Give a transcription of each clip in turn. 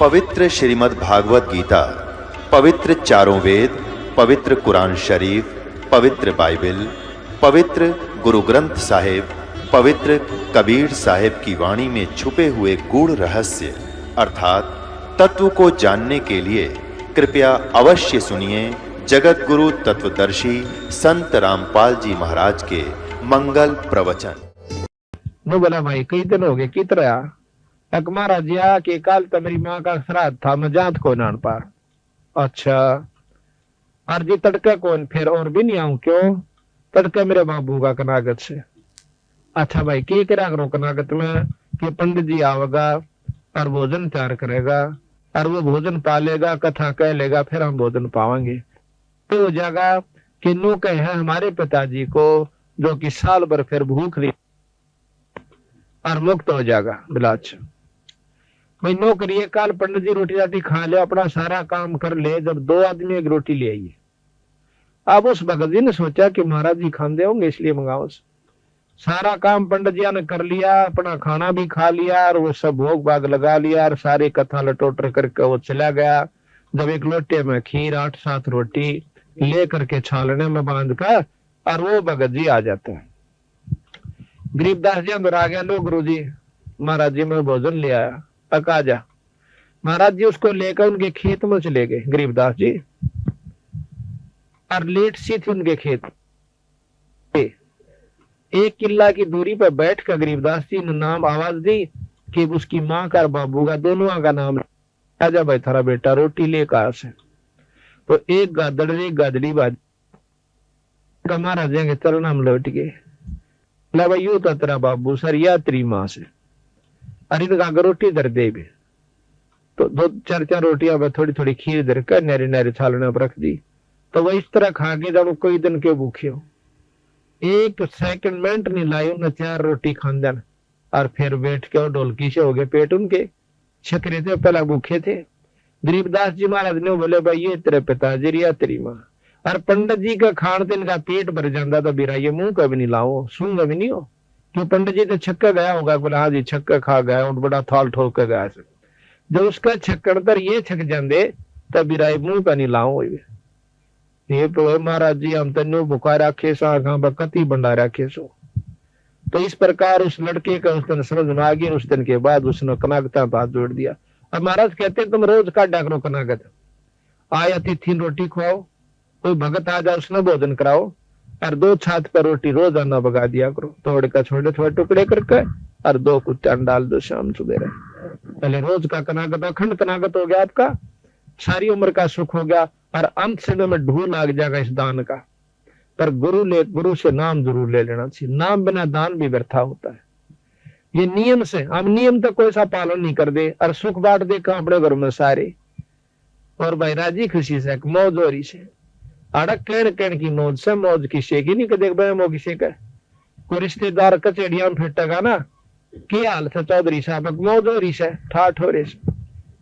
पवित्र श्रीमद् भागवत गीता, पवित्र चारों वेद, पवित्र कुरान शरीफ, पवित्र बाइबल, पवित्र गुरु ग्रंथ साहिब, पवित्र कबीर साहिब की वाणी में छुपे हुए गूढ़ रहस्य अर्थात तत्व को जानने के लिए कृपया अवश्य सुनिए जगत गुरु तत्वदर्शी संत रामपाल जी महाराज के मंगल प्रवचन। नो बोला भाई कई दिन हो गए कित रहा एक महाराज जी के काल तमरी माँ का श्राद्ध था, मैं जात को नान पार। अच्छा अर्जी तड़के कौन फिर और भी नहीं आऊं क्यों? तड़के मेरे बाबू का कनागत से। अच्छा भाई के करा करो कनागत में कि पंडित जी आवेगा और भोजन तैयार करेगा और वो भोजन पालेगा, कथा कह लेगा, फिर हम भोजन पावांगे। तो हो जाएगा कि नो कहे है हमारे पिताजी को जो कि साल भर फिर भूख नहीं और मुक्त हो जाएगा बिलाच। भाई नो करिए काल पंडित जी रोटी राटी खा ले, अपना सारा काम कर ले। जब दो आदमी एक रोटी ले आइए, अब उस भगत जी ने सोचा कि महाराज जी खाते होंगे इसलिए मंगाओ। सारा काम पंडित जी ने कर लिया, अपना खाना भी खा लिया और वो सब भोग भाग लगा लिया और सारी कथा लटोटर करके वो चला गया। जब एक लोटे में खीर 8-7 रोटी ले करके छालने में बांध कर और वो भगत जी आ जाते हैं। गरीबदास जी अंदर आ गया, लो गुरु जी महाराज जी मैं भोजन ले आया, आ जा। महाराज जी उसको लेकर उनके खेत में चले गए गरीबदास जी, और लेट सी थी उनके खेत। 1 किला की दूरी पर बैठ कर गरीबदास जी ने नाम आवाज दी कि उसकी माँ का और बाबू का दोनों का नाम, आजा भाई थारा बेटा रोटी ले कहा से। तो एक गादड़ एक गादड़ी बाज महाराज के चरणा में लौट गए। भाई यू तो तेरा बाबू सर या तेरी माँ से, अरे इनका रोटी दर दे भी। तो 2-4 रोटियां में थोड़ी थोड़ी खीर दर कर नारी नारी छालने पर रख दी। तो वह इस तरह खा के जब कोई दिन के भूखे हो, 1 सेकंड मिनट नहीं लाई उन्हें 4 रोटी खान और फिर बैठ के और ढोलकी से हो गए पेट उनके छकरे थे, पहला भूखे थे। गरीबदास जी महाराज ने बोले भाई ये तेरे पिताजी या तेरी माँ। और पंडित जी का खान से इनका पेट भर जाता तो बिरा ये मुंह कभी नहीं लाओ, सूंग भी नहीं हो क्यों? पंडित जी तो छक्का गया होगा, बोला हाँ जी छक्का खा गया और बड़ा थाल ठोक कर गया। जब उसका छक्कड़ तर ये छक जाते तब बिराई मुंह का नहीं लाओ। ये तो महाराज जी हम तेन भुखा रखे सो कति बंडा रखे सो। तो इस प्रकार उस लड़के का उस दिन समझ में आ गई। उस दिन के बाद उसने कनागता हाथ जोड़ दिया। अब महाराज कहते तुम रोज काटा करो कनागत, आया तिथि रोटी खुआओ, कोई भगत आ जाए उसने भोजन कराओ और 2 छात पर रोटी रोजाना बगा दिया करो, तोड़ कर छोटे छोटे टुकड़े करके और 2 कुत्ते डाल दो शाम सुबह। पहले रोज का कनागत अखंड कनागत हो गया, आपका सारी उम्र का सुख हो गया और अंत समय में ढूंढ लाग जाएगा इस दान का। पर गुरु से नाम जरूर ले लेना चाहिए, नाम बिना दान भी व्यर्था होता है। ये नियम से हम नियम तो कोई सा पालन नहीं कर दे और सुख बांट दे अपने घर में सारे, और भाई राजी खुशी से मौज हो रही से अड़क कहन की मौज से, मौज किसे की नहीं देख भाई किसे का कोई रिश्तेदार कचेड़िया में फिटेगा ना क्या हाल था चौधरी साहब मौज हो रही से ठाठ हो रही से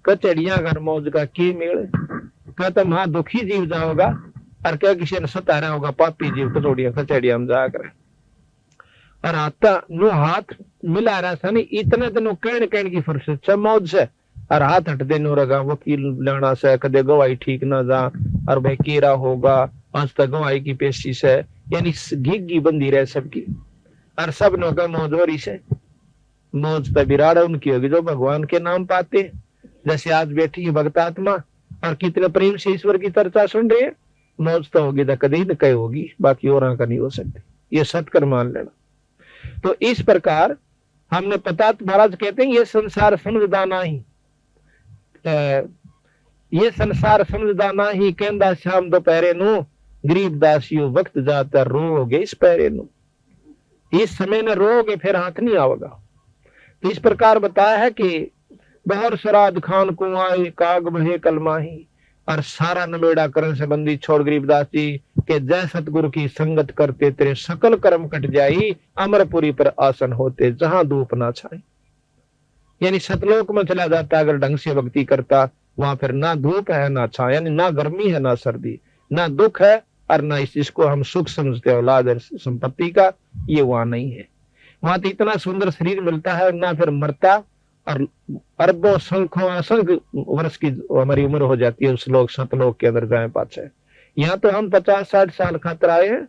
कचेड़िया घर मौज का की मेल कहता वहां दुखी जीव जाओगा और क्या किसी ने सतारा होगा पापी जीव कचेड़िया में जाकर और आता नो हाथ मिला रहा था नहीं इतने दिनों कहन की फुर्सत से मौज से और हाथ हट देने रगा वकील लेना से कदे गवाही ठीक ना जा और भाई केरा होगा आज तक गवाही की पेशी से, यानी घिग्गी बंदी रहे सबकी और सब नो का मौज हो रही से। मौज पे बिराड़ उनकी होगी जो भगवान के नाम पाते, जैसे आज बैठी है भक्त आत्मा और कितने प्रेम से ईश्वर की चर्चा सुन रहे हैं। मौज तो होगी तो कभी न कहीं होगी, बाकी और का नहीं हो सकती, ये सत्कर मान लेना। तो इस प्रकार हमने पता महाराज कहते हैं ये संसार समझदाना ही, ये संसार समझदाना ही कहंदा शाम दोपहरे नु गरीब दासियों वक्त जाता रोगे इस पैरे नु, इस समय में रोगे फिर हाथ नहीं आवेगा। तो इस प्रकार बताया है कि बहर सराद खान कुआए काग बहे कलमाही और सारा नमेड़ा करण से बंदी छोड़ गरीबदास जी के जय सतगुरु की संगत करते तेरे सकल कर्म कट जाई, अमरपुरी पर आसन होते जहां धूप ना छाए। यानी सतलोक में चला जाता अगर ढंग से भक्ति करता, वहां फिर ना धूप है ना छाया, यानी ना गर्मी है ना सर्दी, ना दुख है और ना इसको हम सुख समझते औलाद संपत्ति का, ये वहां नहीं है। वहां तो इतना सुंदर शरीर मिलता है ना फिर मरता और अरबों संख्यों असंख्य वर्ष की हमारी उम्र हो जाती है उस लोग सतलोक के अंदर जाए पाछे। यहाँ तो हम 50-60 साल खातर आए हैं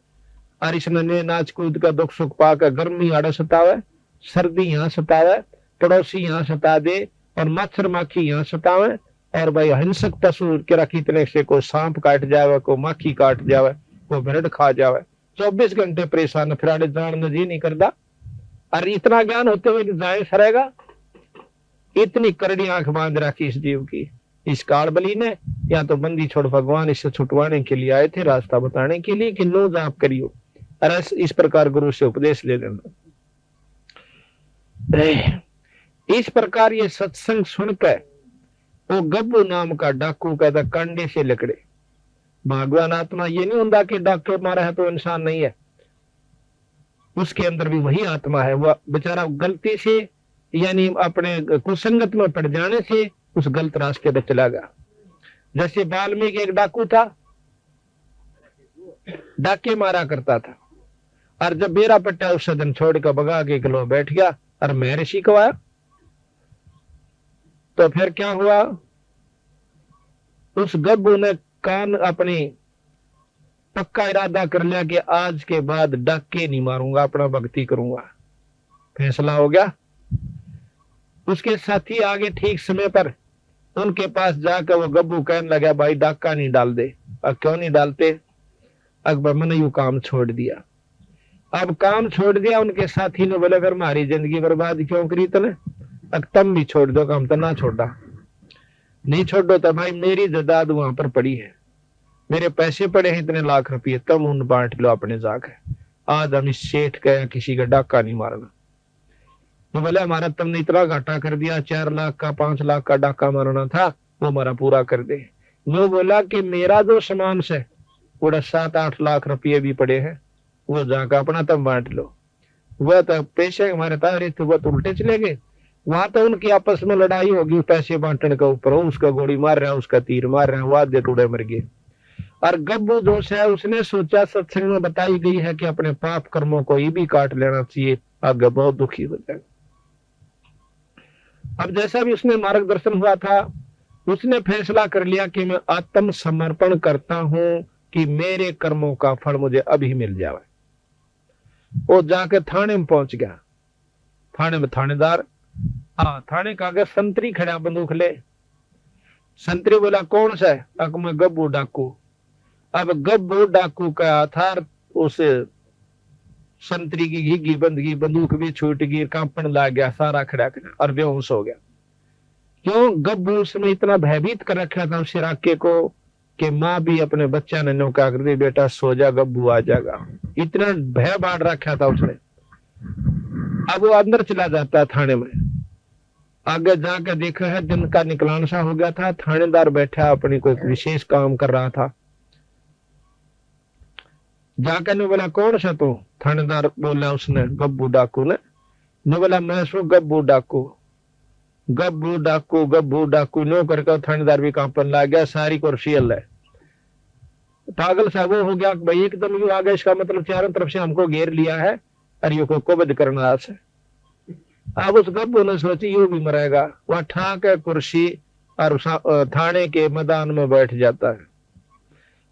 और इसने नाच कूद का दुख सुख पाकर गर्मी आड़े सतावे, सर्दी यहाँ सतावे, पड़ोसी यहाँ सता दे और मच्छर माखी यहाँ सतावे। और भाई हिंसक पशु के रखी इतने से कोई सांप काट जावे, कोई माखी काट जावे, कोई भेड़ खा जावे, 24 घंटे परेशान, फिर आड़े जान जी नहीं करता। और इतना ज्ञान होते हुए जाए सरेगा, इतनी करड़ी आंख बांध रखी इस जीव की इस काल बलि ने। या तो बंदी छोड़ भगवान इससे छुटवाने के लिए आए थे, रास्ता बताने के लिए कि नो जाप करियो, और इस प्रकार गुरु से उपदेश ले लेना। इस प्रकार ये सत्संग सुनकर वो गब्बू नाम का डाकू कहता कंडे से लकड़े। भगवान आत्मा ये नहीं होता कि डाके मारा है तो इंसान नहीं है, उसके अंदर भी वही आत्मा है। वह बेचारा गलती से यानी अपने कुसंगत में पड़ जाने से उस गलत रास्ते पे चला गया। जैसे वाल्मीकि एक डाकू था, डाके मारा करता था, और जब बेरा पट्टा उस सदन छोड़ कर भगा के किलो बैठ गया और मैं ऋषि को आया, तो फिर क्या हुआ, उस गब्बू ने कान अपनी पक्का इरादा कर लिया कि आज के बाद डाके नहीं मारूंगा, अपना भक्ति करूंगा। फैसला हो गया। उसके साथी आगे ठीक समय पर उनके पास जाकर वो गब्बू कहने लगा भाई डाका नहीं डाल दे। अब क्यों नहीं डालते? अकबर मैंने यू काम छोड़ दिया। अब काम छोड़ दिया। उनके साथी ने बोले फिर हमारी जिंदगी बर्बाद क्यों करी तने, अब तुम भी छोड़ दो। काम तो ना छोड़ा, नहीं छोड़ो तो भाई मेरी जायदाद वहां पर पड़ी है, मेरे पैसे पड़े हैं इतने लाख रुपये, तुम उन बांट लो अपने जाकर। आज हम इस सेठ का किसी का डाका नहीं मारना। तो बोले हमारा तुमने इतना घाटा कर दिया, 4 लाख का 5 लाख का डाका मारना था, वो हमारा पूरा कर दे। वो बोला कि मेरा जो सामान से पूरा 7-8 लाख रुपये भी पड़े हैं, वो जाकर अपना तुम बांट लो। वह तो पैसे हमारे तारे थे, वह तो उल्टे चले गए। वहां तो उनकी आपस में लड़ाई होगी पैसे बांटने के ऊपर, उसका गोली मार रहा है, उसका तीर मार रहा है, वो आधे टूड़े मर गए। और गब्बू दोष है, उसने सोचा सत्संग में बताई गई है कि अपने पाप कर्मों को ये भी काट लेना चाहिए, आगे बहुत दुखी हो जाएगा। अब जैसा भी उसने मार्गदर्शन हुआ था, उसने फैसला कर लिया कि मैं आत्म समर्पण करता हूं कि मेरे कर्मों का फल मुझे अभी मिल जाए। वो जाके थाने में पहुंच गया। थाने में थानेदार, थाने का आगे संतरी खड़ा बंदूक ले। संतरी बोला कौन सा है? अक मैं गब्बू डाकू। अब गब्बू डाकू का आधार उस संतरी की घिगी बंदगी, बंदूक भी छूट गई, कांपन लग गया, सारा खड़ा और बेहोश हो गया। क्यों? गब्बू उसमें इतना भयभीत कर रखा था उस इलाके को कि माँ भी अपने बच्चा ने नौका कर दी, बेटा सो जा, गब्बू आ जाएगा। इतना भय बांट रखा था उसने। अब वो अंदर चला जाता थाने में। आगे जाकर देखा है दिन का निकलान सा हो गया था। थानेदार बैठा अपनी कोई विशेष काम कर रहा था। जाकर ने बोला कौन सा तू? थानेदार बोला उसने, गब्बू डाकू ने बोला मैं सो गब्बू डाकू। गब्बू डाकू गब्बू डाकू नो करके थानेदार भी कांपन लग गया, सारी कुर्सी हल है। पागल सा वो हो गया भाई एकदम यू आ गया, इसका मतलब चारों तरफ से हमको घेर लिया है और ये को कुबद करना है। अब उस गब्बू ने सोची यू भी मरेगा। वह ठाक है कुर्सी और थाने के मैदान में बैठ जाता है।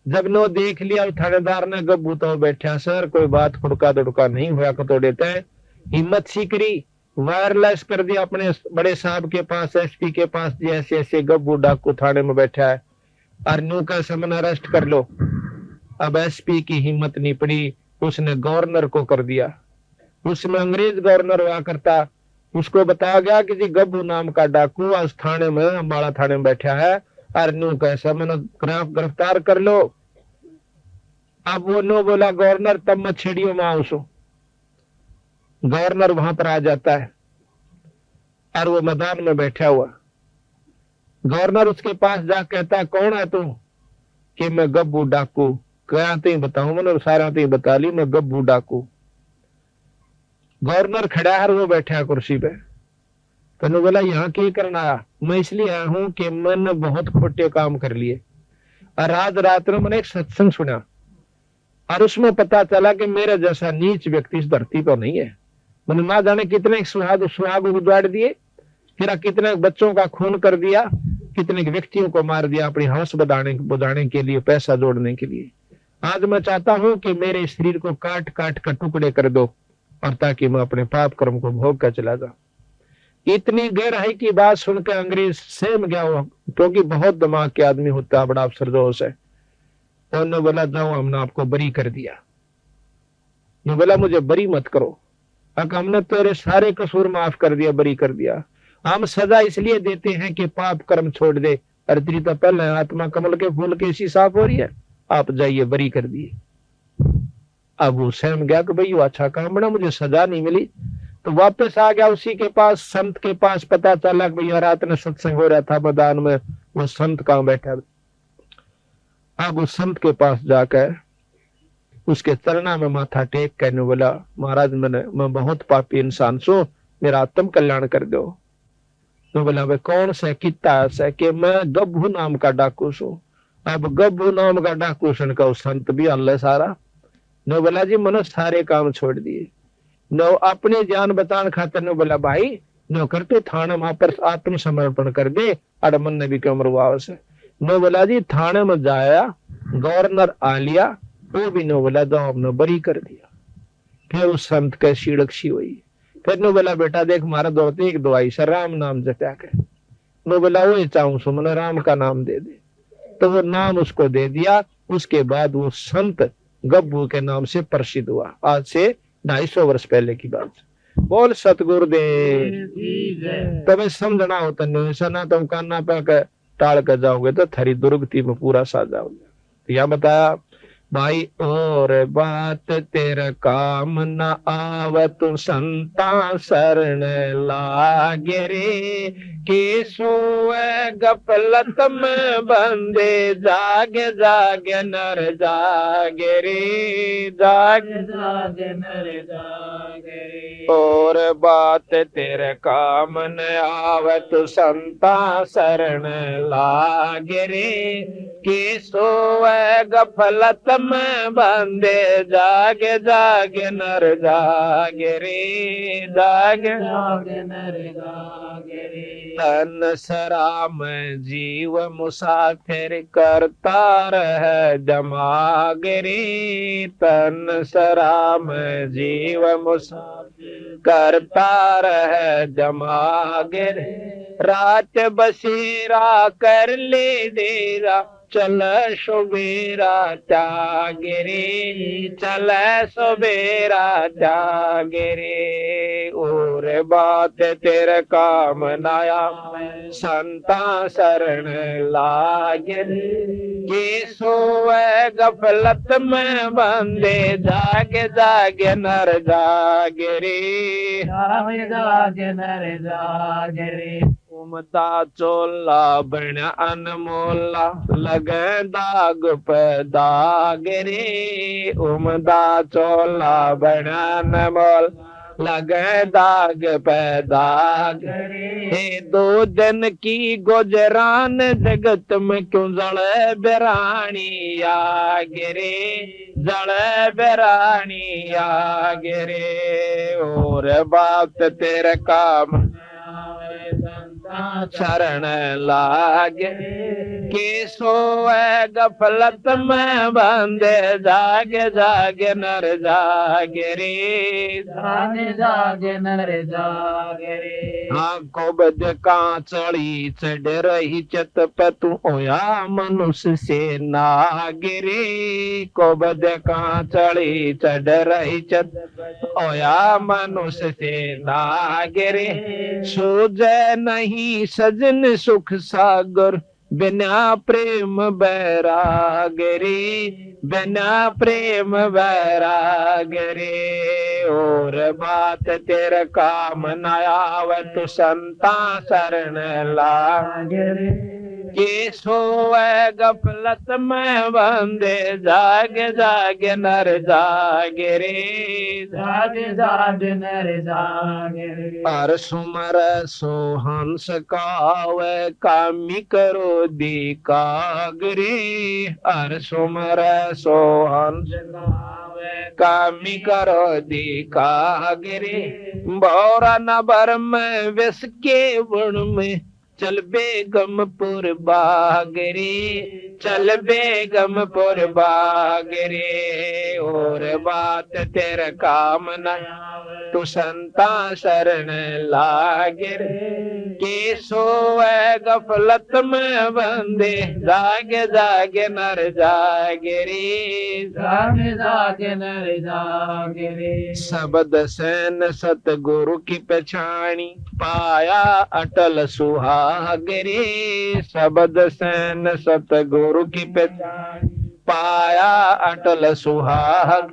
जब नो देख लिया थानेदार ने, गब्बू तो बैठा सर, कोई बात खुड़का दुड़का नहीं हुआ को तो देते हैं। हिम्मत सीकरी, वायरलेस कर दिया अपने बड़े साहब के पास, एसपी के पास, जैसे ऐसे गब्बू डाकू थाने में बैठा है और नो का समन अरेस्ट कर लो। अब एसपी की हिम्मत नहीं पड़ी, उसने गवर्नर को कर दिया। उसमें अंग्रेज गवर्नर हुआ करता, उसको बताया गया कि जी गब्बू नाम का डाकू आज थाने में, अम्बाड़ा थाने में बैठा है और नो कैसा मैंने गिरफ्तार कर लो। अब वो नो बोला गवर्नर तब मत छेड़ियो मां उसो। गवर्नर वहां पर आ जाता है और वो मैदान में बैठा हुआ। गवर्नर उसके पास जा कहता है कौन है तू? कि मैं गब्बू डाकू। क्या तो बताऊं मैंने सारा तो बता ली, मैं गब्बू डाकू। गवर्नर खड़ा है, वो बैठा है कुर्सी पे। तो बोला यहाँ क्या करना आया? मैं इसलिए आया हूं कि मैंने बहुत खोटे काम कर लिए और आज रात में मैंने एक सत्संग सुना और उसमें पता चला कि मेरे जैसा नीच व्यक्ति इस धरती पर नहीं है। मैंने ना जाने कितने सुहाग उजाड़ दिए फिर कितने बच्चों का खून कर दिया, कितने व्यक्तियों को मार दिया अपनी हवस बुझाने के लिए, पैसा जोड़ने के लिए। आज मैं चाहता हूं कि मेरे शरीर को काट काट कर टुकड़े कर दो, और ताकि मैं अपने पाप कर्म को भोग कर चला जाऊं। इतनी गहराई की बात सुनकर अंग्रेज सहम गया वो, क्योंकि बहुत दिमाग के आदमी होता है, बड़ा अफसरदोश है। उन्होंने बोला जाओ, हमने आपको बरी कर दिया। ने बोला मुझे बरी मत करो, हमने तेरे सारे कसूर माफ कर दिया, बरी कर दिया। हम सजा इसलिए देते हैं कि पाप कर्म छोड़ दे, और तेरी तो पहले आत्मा कमल के फूल के ऐसी साफ हो रही है, आप जाइए, बरी कर दिए। अब वो सहम गया कि भाई अच्छा काम बना, मुझे सजा नहीं मिली। तो वापस आ गया उसी के पास, संत के पास। पता चला कि भैया रात में सत्संग हो रहा था मैदान में, वो संत कहाँ बैठा। अब उस संत के पास जाकर उसके चरणा में माथा टेक कर बोला, महाराज मैं बहुत पापी इंसान सो, मेरा आत्म कल्याण कर दो। तो बोला भाई कौन से कितना है कि मैं गब्भू नाम का डाकू सू। अब गब्भू नाम का डाकू सुनकर उस संत भी अल्लाह सारा नो बोला जी मैंने सारे काम छोड़ दिए, नो अपनी जान बचाने खातिर। नो बोला भाई नो करते थाने वहां पर आत्मसमर्पण कर दे, अड़ मन ने भी क्यों मरवाओ से। नो बोला जी थाने में जाया, गवर्नर आ लिया, वो भी नो बोला जाओ, हमने बरी कर दिया। फिर उस संत के सीड़क्षी हुई। फिर नो बोला बेटा देख मारा दौड़ते एक दवाई से राम नाम जपया के। नो बोला वो चाहूं सो मैंने राम का नाम दे दे। तो वो नाम उसको दे दिया। उसके बाद वो संत गब्बू के नाम से प्रसिद्ध हुआ। आज से 250 वर्ष पहले की बात। बोल सतगुरुदेव। तबे समझना होता नहीं, सना तुम काना पे टाल कर जाओगे तो थारी दुर्गति में पूरा साथ जाओगे। तो यह बताया भाई और बात तेरा काम न आवे, तू संता शरण लागे रे। के सोए गफलत में बंदे, जागे जागे नर जागे रे, जागे जागे नर जागे रे। और बात तेरे काम न आवे, तू संता शरण लागे रे। के सोए गफलत में बंदे, जागे जागे नर जागे रे, जागे जागे नर जागे रे। तन सराम जीव मुसाफिर, करता रह जमागे रे। तन सराम जीव मुसाफिर, करता रह जमागे रे। रात बसेरा कर ले देरा, चल सुबेरा त्यागे रे, चल सुबेरा त्यागे रे। और बात तेरे काम नाया, संता शरण लागे रे। के सोए गफलत में बंदे, जागे जागे नर जागे रे, जागे जागे नर जागे रे। उमदा चोला बन अनमोला, लगे दाग पे दाग रे। उमदा चोला बन अनमोल, लगे दाग पे दाग रे। 2 दिन की गुजरान, जगत में क्यों जड़े बेरानी आगे रे, जड़े बेरानी आगे रे। और बात तेरे काम शरण लागे, के सोए गफलत में बंदे, जागे जागे नर जागे रे, जागे जागे नर जागे रे। आंखों बद कांचड़ी चढ़ रही चत पे, तू होया मनुष्य से नागे रे। को बद कांचड़ी चढ़ रही चत, होया मनुष्य से नागे रे। सूझे नहीं सजन सुख सागर, बिना प्रेम बैराग रे, बिना प्रेम बैराग रे। और बात तेरे काम न आवे, तू संता शरण लागे रे। के सोए गफलत में बंदे, जागे जागे नर जागे रे, जागे जागे नर जागे रे। पर सुमर सो हंस कावे, कामी करो दी कागरे। हर सुमर सो हंस कामी करो दिखा गिरे बोरा न भर में विष के वण में चल बेगमपुर बागरे चल बेगमपुर बागरे और बात तेरे काम न तू संता शरण लागे के सोए गफलत में बंदे जागे जागे नर जागे रे जागे जागे नर जागे रे शब्द सैन सतगुरु की पहचानी पाया अटल सुहाग रे शब्द सैन सतगुरु की पहचानी पाया अटल सुहाग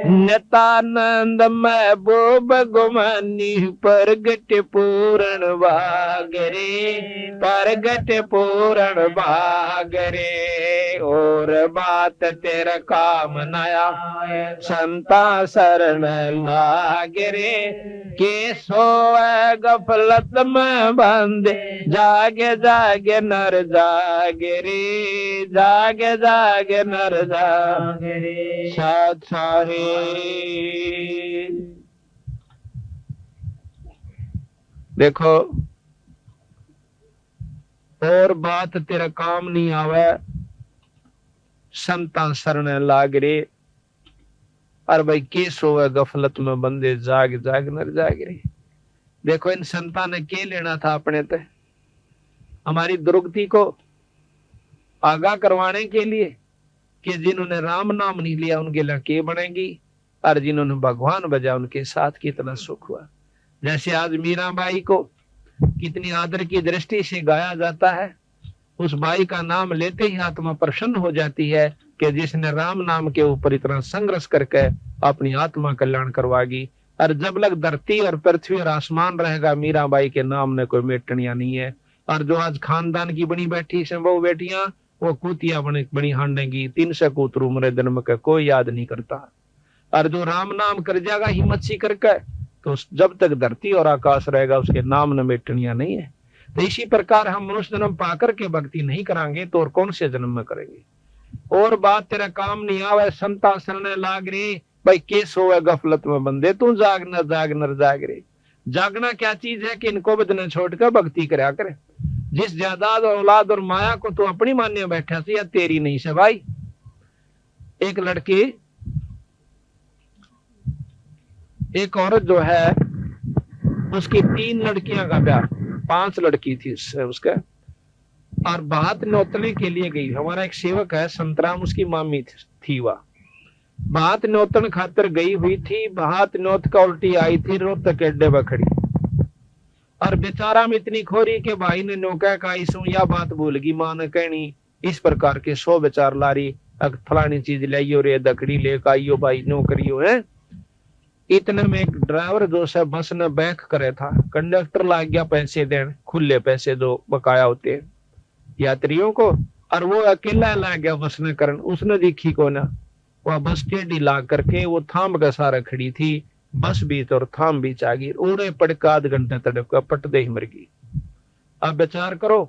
नितानंद महबूब गुमानी परगट पूर्ण बागरे परगट पूर्ण बागरे और बात तेरा काम नया संता शरण लागरे के सोए गफलत में बंदे जागे जागे नर जागे रे जागे जागे नर जागे साथ साहे देखो और बात तेरा काम नहीं आवे संता शरण लाग रे और भाई के सोए गफलत में बंदे जाग जाग नर जाग रे। देखो इन संता ने के लेना था अपने ते हमारी दुर्गति को आगाह करवाने के लिए कि जिन्होंने राम नाम नहीं लिया उनके लिए के बनेगी और जिन्होंने भगवान बजा उनके साथ कितना सुख हुआ। जैसे आज मीराबाई को कितनी आदर की दृष्टि से गाया जाता है, उस बाई का नाम लेते ही आत्मा प्रसन्न हो जाती है कि जिसने राम नाम के ऊपर इतना संघर्ष करके अपनी आत्मा कल्याण करवागी। और जब लग धरती और पृथ्वी और आसमान रहेगा मीराबाई के नाम ने कोई मेटनिया नहीं है। और जो आज खानदान की बनी बैठी से वो बेटियां वो कूतिया बनी हांडेंगी 300 कूतर उम्र जन्म का कोई याद नहीं करता। और जो राम नाम कर जाएगा हिम्मत सी करके तो जब तक धरती और आकाश रहेगा उसके नाम न मेटनिया नहीं है। तो इसी प्रकार हम मनुष्य जन्म पाकर के भक्ति नहीं करांगे तो और कौन से जन्म में करेंगे। और बात तेरा काम नहीं आवे संता शरण लाग रे भाई के सोए गफलत में बंदे तू जाग नर जाग रे। जागना क्या चीज है कि इनको बदने छोड़कर भक्ति करा करे। जिस जायदाद और औलाद और माया को तू अपनी मान्य बैठा से या तेरी नहीं से भाई। एक लड़की एक औरत जो है उसकी 3 लड़कियां का ब्याह 5 लड़की थी उसका और बात नौतने के लिए गई। हमारा एक सेवक है संतराम उसकी मामी थी वह बात नौतन खातर गई हुई थी। बात नौत का उल्टी आई थी रोहतक अड्डे पर खड़ी और बेचारा में इतनी खोरी के भाई ने नौका का इसू या बात भूल गई मां ने कहनी इस प्रकार के 100 बेचार लारी फलानी चीज लाइयो रे दकड़ी लेकर आइयो भाई नो करियो है। इतने में एक ड्राइवर जो से बस ने बैक करे था कंडक्टर लाग गया पैसे देने खुले पैसे जो बकाया होते हैं यात्रियों को और वो अकेला ला गया बस ने करन उसने देखी को ना वह बस टेढ़ी ला करके वो थाम का सारा खड़ी थी बस बीच और थाम बीच आ गई उड़े पड़का आध घंटे तड़प का पट दे ही मर गई। अब विचार करो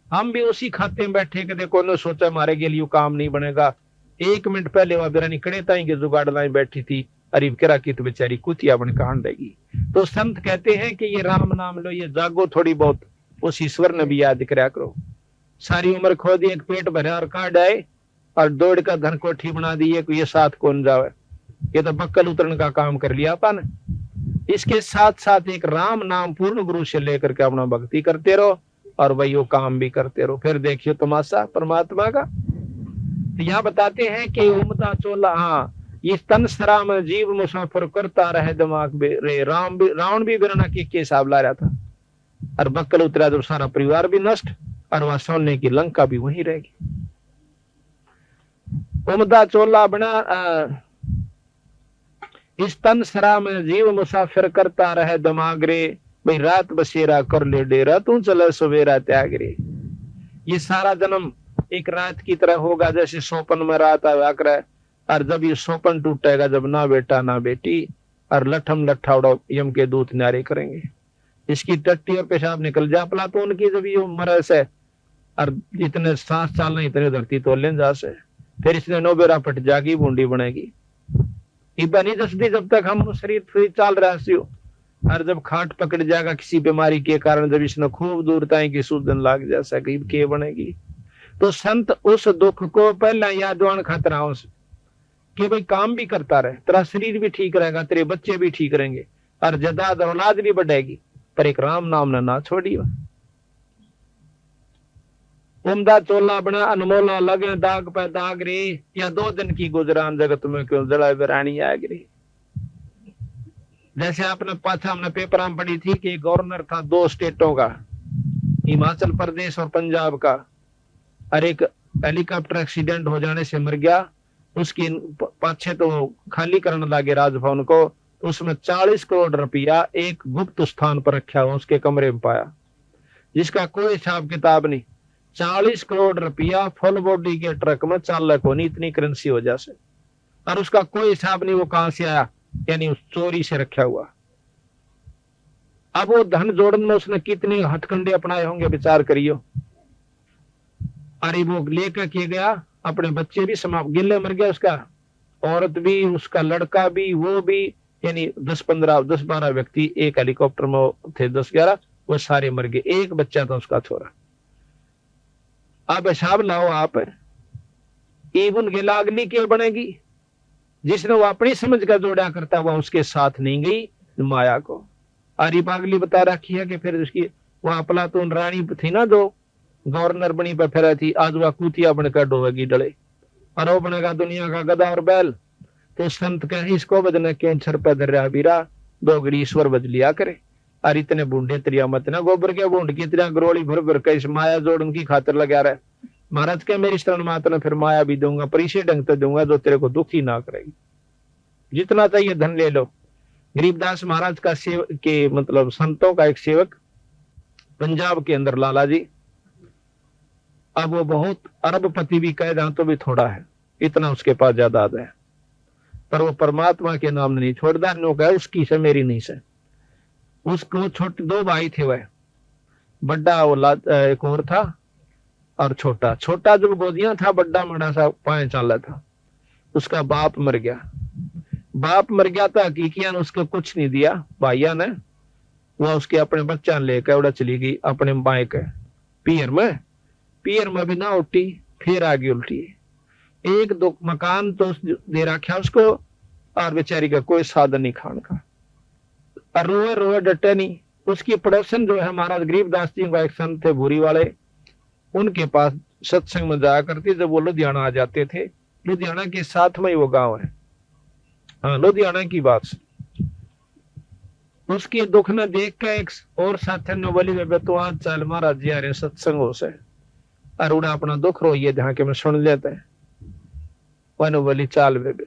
हम भी उसी खाते में बैठे के देखो ने सोचा हमारे के लिए काम नहीं बनेगा। 1 मिनट पहले वह बिरानी कड़े ताई के जुगाड़ लाई बैठी थी अरीब करा की तो बेचारी कुतिया बन कांड देगी। तो संत कहते हैं कि ये राम नाम लो ये जागो थोड़ी बहुत उस ईश्वर ने भी याद करा करो। सारी उम्र खो दी एक पेट भरे और काट आए और दौड़ का धन कोठी बना दी है ये साथ कौन जावे ये तो बक्कल उतरने का काम कर लिया अपन। इसके साथ साथ एक राम नाम पूर्ण गुरु से लेकर के अपना भक्ति करते रहो और वही वो काम भी करते रहो फिर देखियो तमाशा परमात्मा का। तो यहाँ बताते हैं कि उमदा चोला हाँ ये तन सरा में जीव मुसाफिर करता रहे दिमाग रे रावण भी बिरना के हिसाब ला रहा था और बक्कल उतरा तो सारा परिवार भी नष्ट और वहां सोने की लंका भी वहीं रहेगी। उमदा चोला बना इस तन सरा में जीव मुसाफिर करता रहे दिमाग रे भाई रात बसेरा कर ले डेरा तू चले सवेरा त्याग रे। ये सारा जन्म एक रात की तरह होगा जैसे सोपन में रात आया करे और जब ये सोपन टूटेगा जब ना बेटा ना बेटी और लठम लट्ठा उड़ा यम के दूत न्यारे करेंगे। इसकी टट्टी और पेशाब निकल जा पला तो उनकी जब ये मरे से और जितने सांस चालना इतने धरती तो ले जा से फिर इसने नोबेरा पट जागी बूंदी बनेगी। इबा नहीं दसदी जब तक हम शरीर फ्री चल रहा सी हो। और जब खाट पकड़ जाएगा किसी बीमारी के कारण, जब इसने खूब दूर तय की सूजन लाग जा सके के बनेगी। तो संत उस दुख को पहले यादवान खतरा उस कि भाई काम भी करता रहे, तेरा शरीर भी ठीक रहेगा, तेरे बच्चे भी ठीक रहेंगे और जदाद औलाद भी बढ़ेगी, पर एक राम नाम ना छोड़ियो। उमदा चोला बना अनमोला लगे दाग पे दाग रे, या 2 दिन की गुजरान जगत में क्यों जड़ा बेरानी आग रे। जैसे आपने पाछा हमने पेपर में पढ़ी थी कि गवर्नर था 2 स्टेटों का, हिमाचल प्रदेश और पंजाब का, और एक हेलीकॉप्टर एक्सीडेंट हो जाने से मर गया। उसकी पाछे तो खाली करने लगे राजभवन को, उसमें 40 करोड़ रुपया एक गुप्त स्थान पर रखा हुआ उसके कमरे में पाया, जिसका कोई हिसाब किताब नहीं। 40 करोड़ रुपया फुल बॉडी के ट्रक में चालक होनी, इतनी करेंसी हो जाए, और उसका कोई हिसाब नहीं वो कहां से आया, यानी उस चोरी से रखा हुआ। अब वो धन जोड़ने में उसने कितने हथकंडे अपनाए होंगे, विचार करियो। अरे वो लेकर के गया, अपने बच्चे भी समाप्त गिले मर गया, उसका औरत भी, उसका लड़का भी, वो भी, यानी 10-12 व्यक्ति एक हेलीकॉप्टर में थे, 10-11, वो सारे मर गए, एक बच्चा था उसका छोरा। अब हिसाब लाओ आप, इवन के लागली के बनेगी, जिसने वो अपनी समझ का जोड़ा करता हुआ उसके साथ नहीं गई माया को। अरे पागली बता रखी है कि फिर उसकी वो अफलातून रानी थी ना, जो गवर्नर बनी पर फिर थी, आज वह कुतिया बनकर डोवेगी डले, और वो बनेगा दुनिया का गधा और बैल। तो संत कहे इसको बदने कैंसर पर धर्या बीरा, 2 घड़ी ईश्वर बज लिया करे, और इतने बूढ़े त्रिया मत ना, गोबर के बूंद की तरह गरोली भर भर के इस माया जोड़न की खातिर लगा रहे। महाराज के मेरी शरण मात ने फिर माया भी दूंगा, पर इसे ढंग से दूंगा जो तेरे को दुखी ना करेगी। जितना चाहिए धन ले लो। गरीबदास महाराज का सेवक के मतलब संतों का एक सेवक पंजाब के अंदर लाला जी, अब वो बहुत अरबपति भी कह जाए तो भी थोड़ा है, इतना उसके पास जायदाद है, पर वो परमात्मा के नाम नहीं छोड़दार नो कहे उसकी से मेरी नहीं से। उसको छोटे 2 भाई थे, वह बड़ा वो एक और था, और छोटा जब गोदियां था, बड़ा मड़ा सा 5 साल था। उसका बाप मर गया था, हकीकियां ने उसको कुछ नहीं दिया, भाइया ने वह उसके अपने बच्चा लेकर उड़ा चली गई अपने माए के पियर में भी ना उठी, फिर आगे उल्टी। 1-2 मकान तो दे रखा उसको, और बेचारी का कोई साधन नहीं खान का, और रोए डटे नहीं। उसकी पड़ोसन जो है महाराज गरीबदास जी का एक संत थे भूरी वाले, उनके पास सत्संग में जाया करती, जब वो लुधियाना आ जाते थे, लुधियाना के साथ में ही वो गांव है, हाँ लुधियाना की बात। उसकी दुख न देख के एक और साथी ने बोली, बेबे तू आज चल महाराज जी आ रहे सत्संगों से, और उड़ा अपना दुख रोइए जहाँ के मैं सुन लेते हैं। वह बोली चाल बेबे,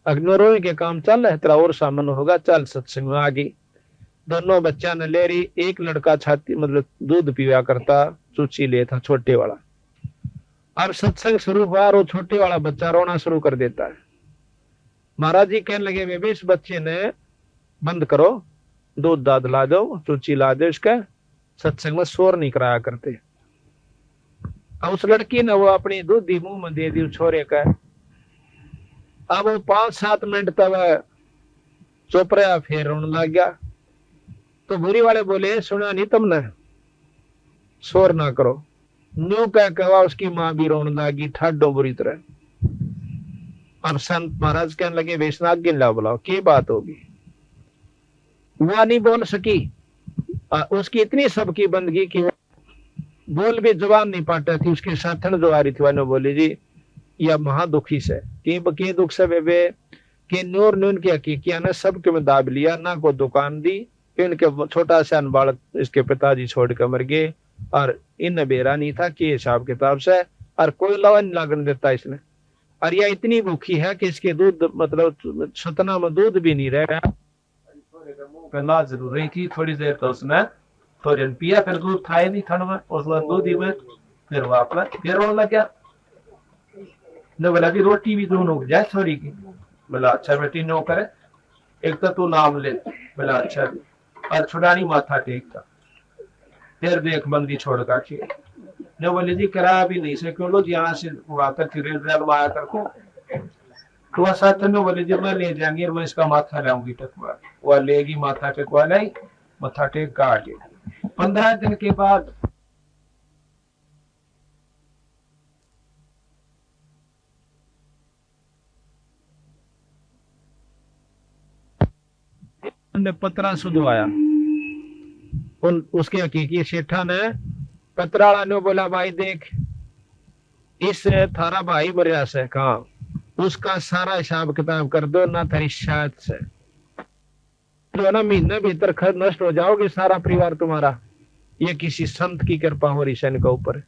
अग्नि रोए के काम चल रहा है, तेरा और सामन होगा, चल सत्संग में आ गई। दोनों बच्चा ने ले रही, एक लड़का छाती मतलब दूध पीवा करता, चूची ले था छोटे वाला, और सत्संग शुरू हुआ, और वो छोटे वाला बच्चा रोना शुरू कर देता है। महाराज जी कहने लगे, बेबे इस बच्चे ने बंद करो, दूध दाद ला दो, चूची ला दो, इसका सत्संग में शोर नहीं कराया करते। अब उस लड़की ने वो अपनी दूधी मुंह में दे दी छोरे का। अब वो 5-7 मिनट तक चुप रहा, फिर रोने लग गया। तो बुरी वाले बोले, सुना नहीं तुमने, शोर ना करो। न्यू कह कहा उसकी मां भी रोने लगी ठाडो बुरी तरह। और संत महाराज कहने लगे, वैष्णव गिन ला बुलाओ, की बात होगी। वह नहीं बोल सकी, उसकी इतनी सबकी बंदगी की बोल भी जवान नहीं पाता थी। उसके साथन जो आ रही थी वह बोली, जी यह महादुखी से की दुख से बेबे कि नूर नून की हकीकिया ने सबके में दाब लिया, ना को दुकान दी, इनके छोटा सा बालक इसके पिताजी छोड़ कर मर गए, और इन बेरा नहीं था कि हिसाब किताब से, और कोई लवा नहीं लागन देता इसने। और यह इतनी भूखी है कि इसके दूध मतलब सतना में दूध भी नहीं रह रहा। पहला जरूरी थी, थोड़ी देर तो उसने थोड़ी पिया, फिर दूध था ही नहीं ठंड में, उस दूध ही में फिर वापस फिर रोने लग गया। ने बोला कि रोटी भी दोनों जाए थोड़ी की। बोला अच्छा बेटी नो करे, एक तो तू नाम ले। बोला अच्छा, और छुड़ानी माथा टेकता, फिर देख बंदी छोड़ काटी। ने बोले जी करा भी नहीं से क्यों लो, यहाँ से आकर फिर आया करको तो वह साथ में बोले जब मैं ले जाएंगे और मैं इसका माथा लाऊंगी टकवा, वह लेगी माथा टकवा लाई, माथा टेक का आ गई। 15 दिन के बाद ने पत्रा सुधवाया, उसके हकीकी सेठा ने पत्राला ने बोला भाई देख इस थारा भाई मरिया से कहा उसका सारा हिसाब किताब कर दो ना तेरी शायद से तो ना महीने भीतर खर नष्ट हो जाओगे सारा परिवार तुम्हारा, ये किसी संत की कृपा हो रही सन के ऊपर।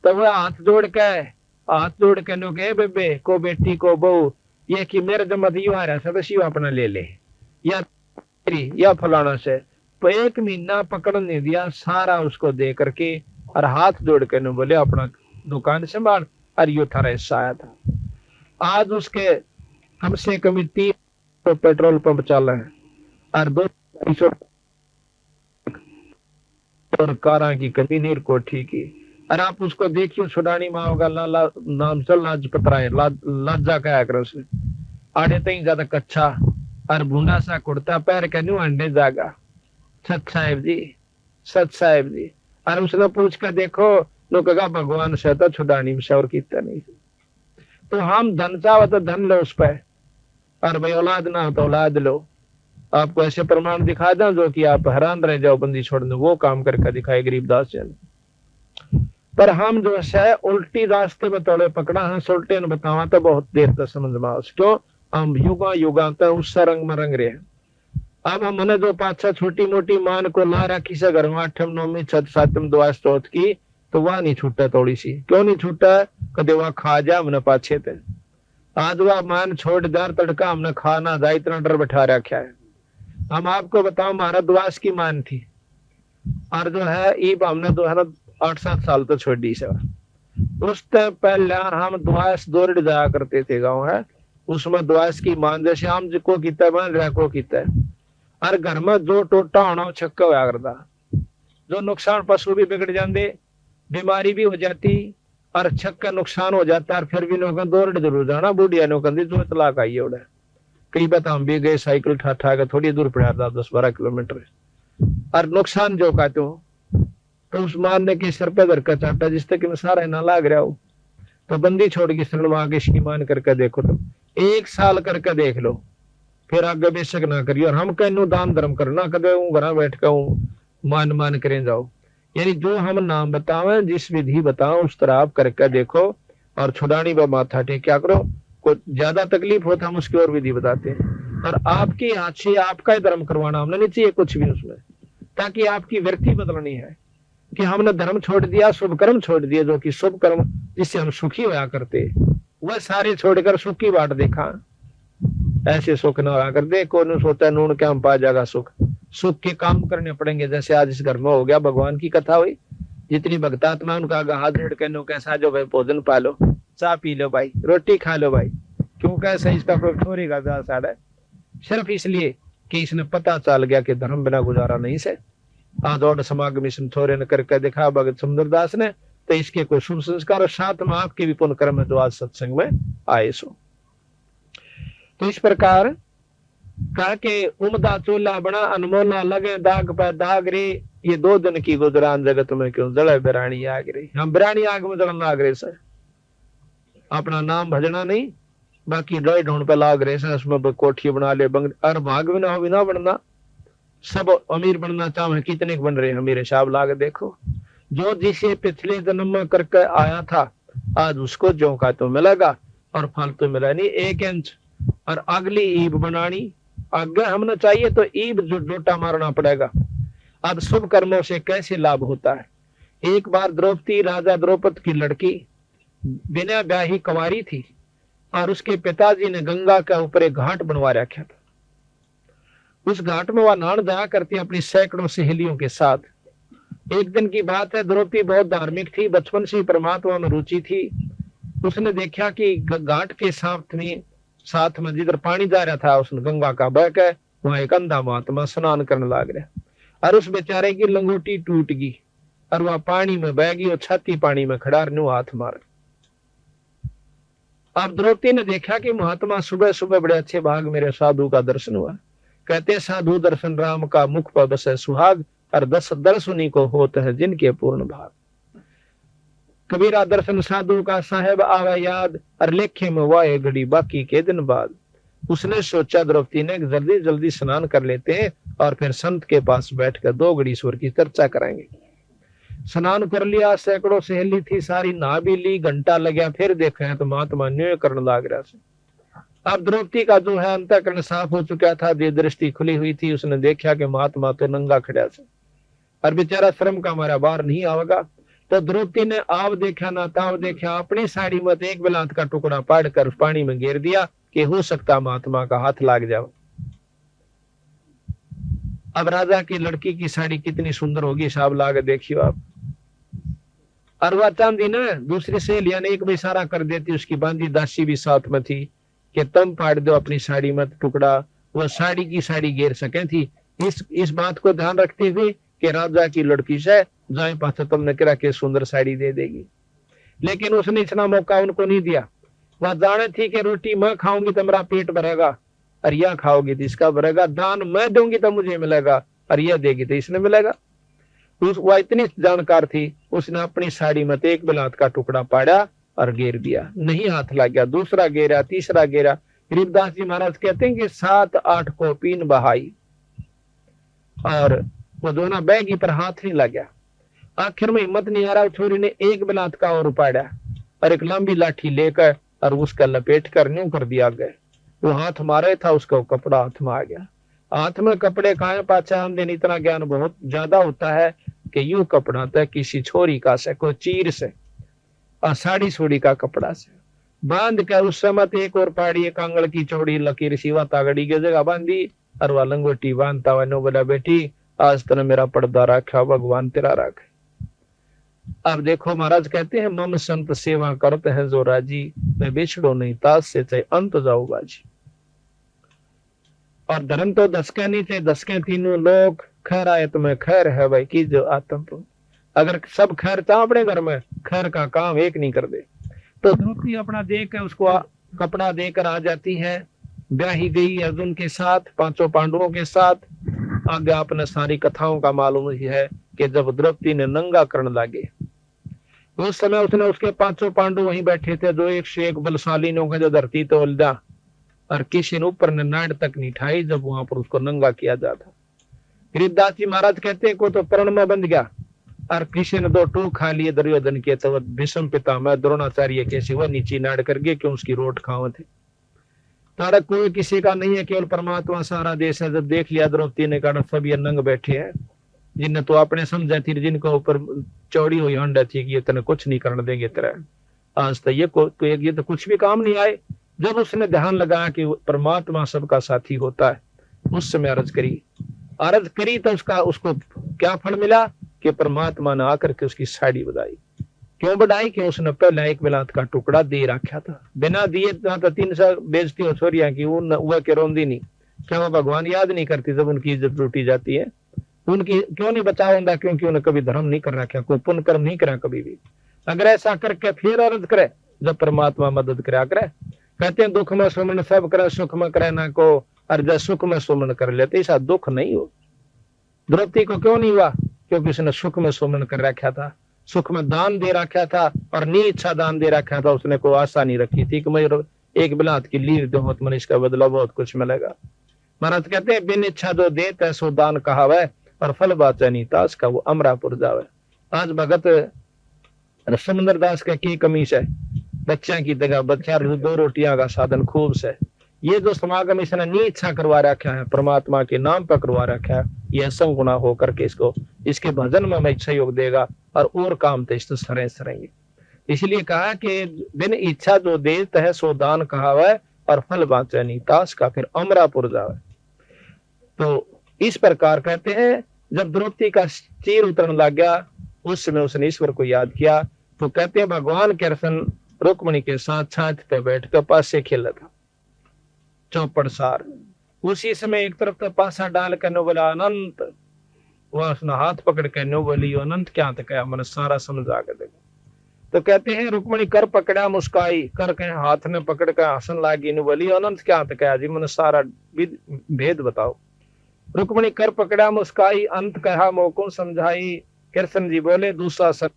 तो वह हाथ जोड़ के नो कहे बेबे को बेटी को बहू ये कि मेरे जमत यू आ रहा सदस्य अपना ले ले या फलाना से। तो 1 महीना पकड़ नहीं दिया सारा उसको दे करके और हाथ जोड़ के न बोले अपना दुकान संभाल और यो थारा हिस्सा आया था। आज उसके कम से कम 3 पेट्रोल पंप चल रहे हैं और 200 और कारा की कमी नहीं कोठी की। और आप उसको देखियो छुड़ानी माँ होगा लाला नाम से लाज पतरा है लाजा कहा कर उसे आड़े तई ज्यादा कच्चा और भूना सा कुर्ता पैर के न्यू अंडे जागा सत साहेब जी। और उसने पूछ कर देखो नो कहा भगवान से तो छुड़ानी में और कितना नहीं। तो हम धन चाहो तो धन लो उस पर और भाई औलाद ना हो तो औलाद लो। आपको ऐसे प्रमाण दिखा दें जो कि आप हैरान रह जाओ बंदी छोड़ने, वो काम करके दिखाए गरीबदास जी ने। पर हम जो है उल्टी रास्ते में तोड़े पकड़ा है उल्टे ने बतावा तो बहुत देर तक समझ में क्यों हम युगा तक उस रंग में रंग रहे हैं। अब हमने जो 5-6 छोटी मोटी मान को ला रखी से घर में 8वीं 9वीं 7वीं दुआ स्त्रोत की तो वह नहीं छूटा थोड़ी सी क्यों नहीं छूटा कदे वह खा जा हमने पाछे थे। आज वह मान छोड़ दार तड़का हमने खाना जा इतना डर बैठा रखा है। हम आपको बताओ हमारा दुआस की मान थी और जो है ईब हमने जो है ना 8-7 साल तो छोड़ दी से। उस पहले हम दुआस दौड़ जाया करते थे गाँव है उसमें दुआस की मान जैसे हम को किता मान रहा को किता और घर में जो टोटा होना छक्का होया करता जो नुकसान पशु भी बिगड़ जाते बीमारी भी हो जाती और छक्का नुकसान हो जाता और फिर भी लोग दौड़ जरूर जाना बुढ़िया नो कहती जो तलाक आई उड़े कई बात हम भी गए साइकिल ठा के थोड़ी दूर पड़ा था 10-12 किलोमीटर और नुकसान जो कहते हो तो उस मारने के सर पे धर का चाटा जिस तक सारा ना लाग रहा हो तो बंदी छोड़ के शरणवा के ईमान करके देखो तुम 1 साल करके देख लो फिर आगे बेशक ना करियो। और हम कहनो दान धर्म करना कदे घर बैठ कर मान करें जाओ यानी जो हम नाम बतावे जिस विधि बताओ उस तरह आप करके देखो और छुड़ानी व माथा टेक क्या करो को ज्यादा तकलीफ हो तो हम उसकी और विधि बताते हैं। और आपके हाथ से आपका ही धर्म करवाना हमने नहीं चाहिए कुछ भी उसमें ताकि आपकी व्यक्ति बदलनी है कि हमने धर्म छोड़ दिया शुभ कर्म छोड़ दिए जो कि शुभ कर्म जिससे हम सुखी होया करते वह सारे छोड़कर सुख की बाट देखा ऐसे सुख न होया करते कौन सोचा नून क्या हम पा जाएगा सुख के काम करने पड़ेंगे। जैसे आज इस घर में हो गया भगवान की कथा हुई जितनी भक्तात्मा उनका हाथ जोड़ के नो कैसा जो भाई भोजन पा लो चाय पी लो भाई रोटी खा लो भाई क्यों कैसे इसका कोई छोरी का साड़ा सिर्फ इसलिए कि इसने पता चल गया कि धर्म बिना गुजारा नहीं से आज और समागम इसने थोड़े न करके दिखा भगत सुंदरदास ने तो इसके कोई शुभ संस्कार और साथ में आपके भी पुण्य कर्म जो आज सत्संग में आए सो। तो इस प्रकार कहा के उमदा चोला बना अनमोला लगे दाग पर दाग रे ये 2 दिन की गुजरान जगत में क्यों जड़े बिरानी आग रे हम बिरानी आग में जड़न लाग रहे सर अपना नाम भजना नहीं बाकी लोई ढूंढ पे लाग रहे सर उसमें कोठी बना ले बंग और भाग भी ना बनना सब अमीर बनना चाहे कितने बन रहे हैं मेरे साहब लाग देखो जो जिसे पिछले जन्म में करके आया था आज उसको जो का तो मिलेगा और फल तो मिला नहीं 1 इंच। और अगली ईब बनानी आगे हमने चाहिए तो ईब जो डोटा मारना पड़ेगा। अब शुभ कर्मों से कैसे लाभ होता है। एक बार द्रौपदी राजा द्रौपद की लड़की बिना ब्याही कुंवारी थी और उसके पिताजी ने गंगा के ऊपर एक घाट बनवा रखा था। उस घाट में वह नहाने जाया करती अपनी सैकड़ों सहेलियों के साथ। एक दिन की बात है द्रौपदी बहुत धार्मिक थी बचपन से ही परमात्मा में रुचि थी। उसने देखा कि घाट के साथ में जिधर पानी जा रहा था उसने गंगा का बह के वहां एक अंधा महात्मा स्नान करने लग रहा और उस बेचारे की लंगोटी टूट गई और वह पानी में बह गई और छाती पानी में खड़ा हाथ मार अब द्रौपदी ने देखा कि महात्मा सुबह सुबह बड़े अच्छे भाग मेरे साधु का दर्शन हुआ। कहते साधु दर्शन राम का मुख पर बसे सुहाग, और दस दर्शनी को होते हैं जिनके पूर्ण भाग। कबीरा दर्शन साधु का साहेब आवे याद, और लेखे में वाए घड़ी बाकी के दिन बाद। उसने सोचा द्रौपदी ने जल्दी जल्दी स्नान कर लेते हैं और फिर संत के पास बैठकर 2 घड़ी ईश्वर की चर्चा करेंगे। स्नान कर लिया, सैकड़ों सहेली थी सारी, नहा भी ली, घंटा लगा, फिर देखा है तो महात्मा न्याय करने लग रहा से। अब द्रौपदी का जो है अंतःकरण साफ हो चुका था, दे दृष्टि खुली हुई थी। उसने देखा कि महात्मा तो नंगा खड़ा से और बेचारा श्रम का हमारा बाहर नहीं आवेगा। तो द्रौपदी ने आव देखा ना ताव देखा, अपनी साड़ी में एक बिलात का टुकड़ा पाड़ कर पानी में गिर दिया कि हो सकता महात्मा का हाथ लाग जाओ। अब राजा की लड़की की साड़ी कितनी सुंदर होगी, साहब लाग देखियो आप। और वह चांदी ने दूसरी सहेलियां ने एक भी इशारा कर देती, उसकी बांधी दासी भी साथ में थी कि तुम फाड़ दो अपनी साड़ी में टुकड़ा, वह साड़ी की साड़ी घेर सके थी। इस बात को ध्यान रखते हुए कि राजा की लड़की से जाए पास तुमने करा के सुंदर साड़ी दे देगी, लेकिन उसने इतना मौका उनको नहीं दिया। वह जाने थी कि रोटी मैं खाऊंगी तो मेरा पेट भरेगा, और यह खाओगी तो इसका भरेगा, दान मैं दूंगी तो मुझे मिलेगा, और यह देगी तो इसने मिलेगा। वह इतनी जानकार थी, उसने अपनी साड़ी में एक बिलात का टुकड़ा पाड़ा और घेर दिया। नहीं हाथ लग गया, दूसरा घेरा, तीसरा घेरा। गरीबदास जी महाराज कहते हैं कि 7-8 को पीन बहाई और वो दोनों बैगी पर हाथ नहीं लग गया। आखिर में हिम्मत नहीं आ रहा, छोरी ने एक बिलात का और पाड़ा और एक लंबी लाठी लेकर और उसका लपेट कर न्यू कर दिया गया। वो हाथ मारे था, उसका कपड़ा हाथ में आ गया। हाथ में कपड़े का पाचा हम दिन इतना ज्ञान बहुत ज्यादा होता है कि यूं कपड़ा था किसी छोरी का से, कोई चीर से और साड़ी सोड़ी का कपड़ा से बांध कर उस समय एक और पाड़ी, एक आंगल की चौड़ी लकीर सिवा तागड़ी की जगह बांधी और वह लंगोटी बांधता हुआ नो बोला बेटी आज तने मेरा पर्दा रखा, भगवान तेरा रखे। अब देखो महाराज कहते हैं मम संत सेवा करते हैं जो राजी, मैं बिछड़ो नहीं तास से चाहे अंत जाओ बाजी। और धर्म तो दसके नहीं थे, दसके तीनों लोग, खैर आए तुम्हें खैर है भाई की जो आत्म तो। अगर सब खैर था अपने घर में, खैर का काम एक नहीं कर दे। तो द्रौपदी अपना देकर उसको कपड़ा देकर आ जाती है, ब्याही गई अर्जुन के साथ, 5 पांडवों के साथ। आगे आपने सारी कथाओं का मालूम ही है कि जब द्रौपदी ने नंगा करने लगे उस समय उसने उसके 5 पांडव वहीं बैठे थे, जो एक से एक बलशाली ने जो धरती तो उलझा और किसी ने ऊपर ने नाड़ तक नहीं ठाई जब वहां पर उसको नंगा किया जाता। गरीबदास जी महाराज कहते को तो प्रण में बंध गया और किसी ने 2 टूक खा लिए दुर्योधन के, तो भीष्म पितामह द्रोणाचार्य के सिवा नीचे नाड़ कर गए क्यों उसकी रोट खाओ थे। तारक कोई किसी का नहीं है, केवल परमात्मा सारा देश है। जब देख लिया द्रौपदी ने कहा सब ये नंग बैठे हैं, जिन्हें तो आपने समझा थी, जिनको ऊपर चौड़ी हुई हंड थी कि ये तेने कुछ नहीं करने देंगे तेरा, आज तो ये तो कुछ भी काम नहीं आए। जब उसने ध्यान लगाया कि परमात्मा सबका साथी होता है, उस समय अर्ज करी तो उसको क्या फल मिला कि परमात्मा ने आकर के उसकी साड़ी बढ़ाई। क्यों बढ़ाई कि उसने पहले एक बिलात का टुकड़ा दे रखा था, बिना दिए तो 300 बेइज्जती हो छोरिया की वो के रोंदी नहीं। क्या वो भगवान याद नहीं करती जब उनकी इज्जत लूटी जाती है? उनकी क्यों नहीं बचा होगा? क्योंकि उन्हें कभी धर्म नहीं कर रखा, कोई पुण्य कर्म नहीं करा कभी भी। अगर ऐसा करके फिर अर्ज करे जब परमात्मा मदद करा करे। कहते हैं दुख में सुमन सब करे, सुख में करे ना को, और जब सुख में सुमन कर लेते ऐसा दुख नहीं हो। द्रौपदी को क्यों नहीं हुआ? क्योंकि उसने सुख में सुमन कर रखा था, सुख में दान दे रखा था और नीचा दान दे रखा था। उसने कोई आशा नहीं रखी थी कि मैं एक बिलात की लीर दो तो मनुष्य का बदला बहुत कुछ मिलेगा। महाराज कहते हैं बिन इच्छा जो दे तैसो दान कहावे, और फल बाचा नहीं तास का वो अमरापुर जावे। आज भगत समंदर दास का की कमीज है, बच्चा की जगह बच्चा 2 रोटियां का साधन खूब से। ये जो समागम इसने नी इच्छा करवा रखा है, परमात्मा के नाम पर करवा रखा है, यह संगुना होकर के इसके भजन में मैं सहयोग देगा और काम तो इस सरे सरेंगे। इसलिए कहा कि बिन इच्छा जो देत है सो दान कहावे, और फल बाचे नहीं तास का फिर अमरापुर जावे। तो इस प्रकार कहते हैं जब द्रौपदी का चीर उतरने लग गया उस समय उसने ईश्वर को याद किया। तो कहते हैं भगवान के रसन रुक्मणी के साथ छाछ पे बैठ कर पास से खेला था चौपड़ सार। उसी समय एक तरफ तो पासा डाल कर नो बोला अनंत, वह उसने हाथ पकड़ कर नो बोली अनंत क्या तो क्या, मैंने सारा समझा कर देखा। तो कहते हैं रुक्मणी कर पकड़ा मुस्काई, कर के हाथ ने पकड़ कर हसन लागी नु बोली अनंत क्या तो कहा जी मन सारा भेद बताओ। रुक्मणी कर पकड़ा मुस्काई, अंत कहा मोको समझाई। कृष्ण जी बोले दूसरा सक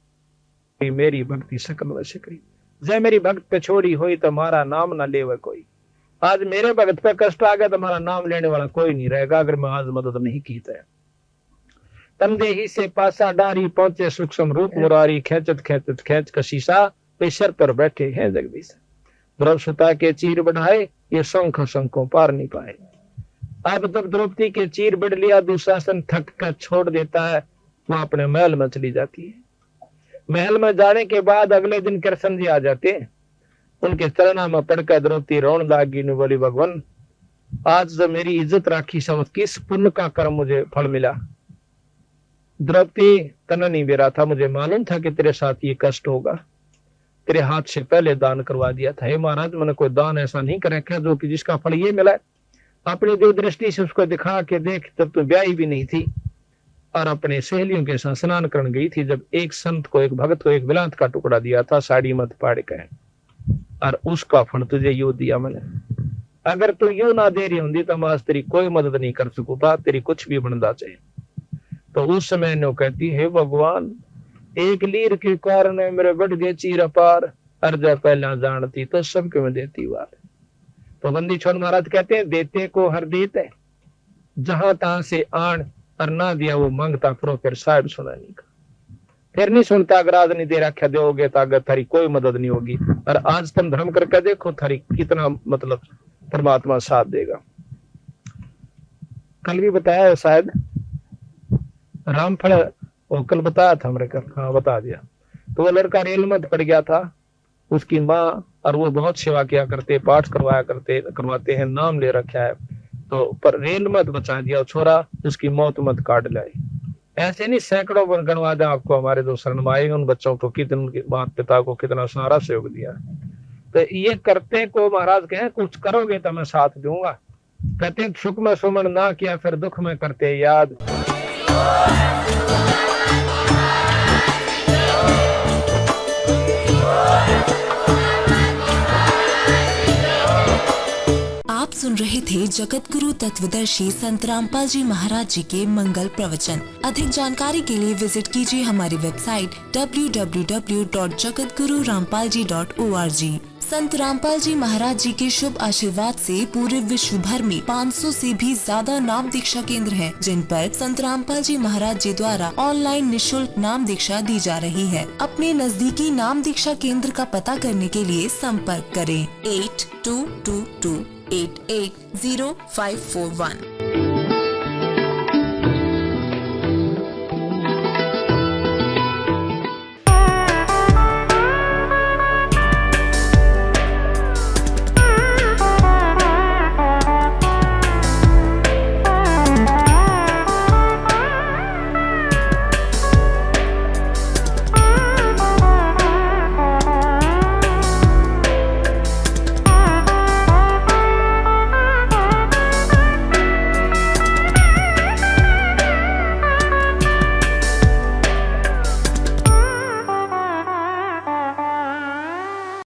मेरी भक्ति सकल वश करी, जय मेरी भक्त पे छोड़ी हुई तो हमारा नाम ना लेवे कोई। आज मेरे भगत पे कष्ट आ गया तो हमारा नाम लेने वाला कोई नहीं रहेगा अगर मैं आज मदद नहीं की तो। तमदेही से पासा डारी पहुंचे सूक्ष्म रूप मुरारी, खेचत खेचत खेच कशीसा पेशर पर बैठे हैं जगदीश। द्रौपदी के चीर बढ़ाए ये शंख शंखों पार नहीं पाए। अब तब द्रौपदी के चीर बढ़ लिया, दुशासन थक कर छोड़ देता है, वो अपने महल में चली जाती है। महल में जाने के बाद अगले दिन कृष्ण जी आ जाते हैं, उनके चरणों में पड़कर द्रौपदी रोन लागी ने बोली भगवान आज जो मेरी इज्जत राखी समझ किस पुण्य का कर्म मुझे फल मिला। द्रौपदी तना नहीं बेरा था, मुझे मालूम था कि तेरे साथ ये कष्ट होगा, तेरे हाथ से पहले दान करवा दिया था। हे महाराज मैंने कोई दान ऐसा नहीं कर रखा जो कि जिसका फल ये मिला। अपनी दिव्य दृष्टि से उसको दिखा के देख, तब तो ब्याही भी नहीं थी और अपने सहेलियों के साथ स्नान करने गई थी, जब एक संत को एक भगत को एक बिलात का टुकड़ा दिया था साड़ी मत पाड़ के, और उसका फल तुझे यू दिया मैंने। अगर तू यू ना दे रही होंगी तो मैं तेरी कोई मदद नहीं कर सकूंगा, तेरी कुछ भी बनना चाहिए। तो उस समय नो कहती है भगवान एक लीर के कारण मेरे बढ़ गए चीर अपार, अर्जा पहला जानती तो सबके में देती वार। तो बंदी छोड़ महाराज कहते हैं देते को हर देते, जहां तहां से आन और ना दिया वो मांगता करो फिर साहब सुना नहीं का। फिर नहीं सुनता अगर आज नहीं दे रखा दोगे तो अगर थारी कोई मदद नहीं होगी। और आज तुम धर्म करके देखो थारी कितना मतलब परमात्मा साथ देगा। कल भी बताया शायद रामफल, वो कल बताया था मेरे कल, हाँ बता दिया। तो वो लड़का रेल में पड़ गया था, उसकी माँ और वो बहुत सेवा किया करते, पाठ करवाते हैं, नाम ले रखा है, तो पर रेल मत बचा दिया छोरा, उसकी मौत मत काट लाई। ऐसे नहीं सैकड़ों गणवा दे आपको हमारे जो शरणमाए उन बच्चों को कितने उनके माता पिता को कितना सारा सहयोग दिया। तो ये करते को महाराज कहे कुछ करोगे तो मैं साथ दूंगा। कहते सुख में सुमन ना किया फिर दुख में करते याद। आप सुन रहे थे जगत गुरु तत्वदर्शी संत रामपाल जी महाराज जी के मंगल प्रवचन। अधिक जानकारी के लिए विजिट कीजिए हमारी वेबसाइट www.jagatgururampalji.org। संत रामपाल जी महाराज जी के शुभ आशीर्वाद से पूरे विश्व भर में 500 से भी ज्यादा नाम दीक्षा केंद्र हैं, जिन पर संत रामपाल जी महाराज जी द्वारा ऑनलाइन निशुल्क नाम दीक्षा दी जा रही है। अपने नजदीकी नाम दीक्षा केंद्र का पता करने के लिए संपर्क करें 8222880541।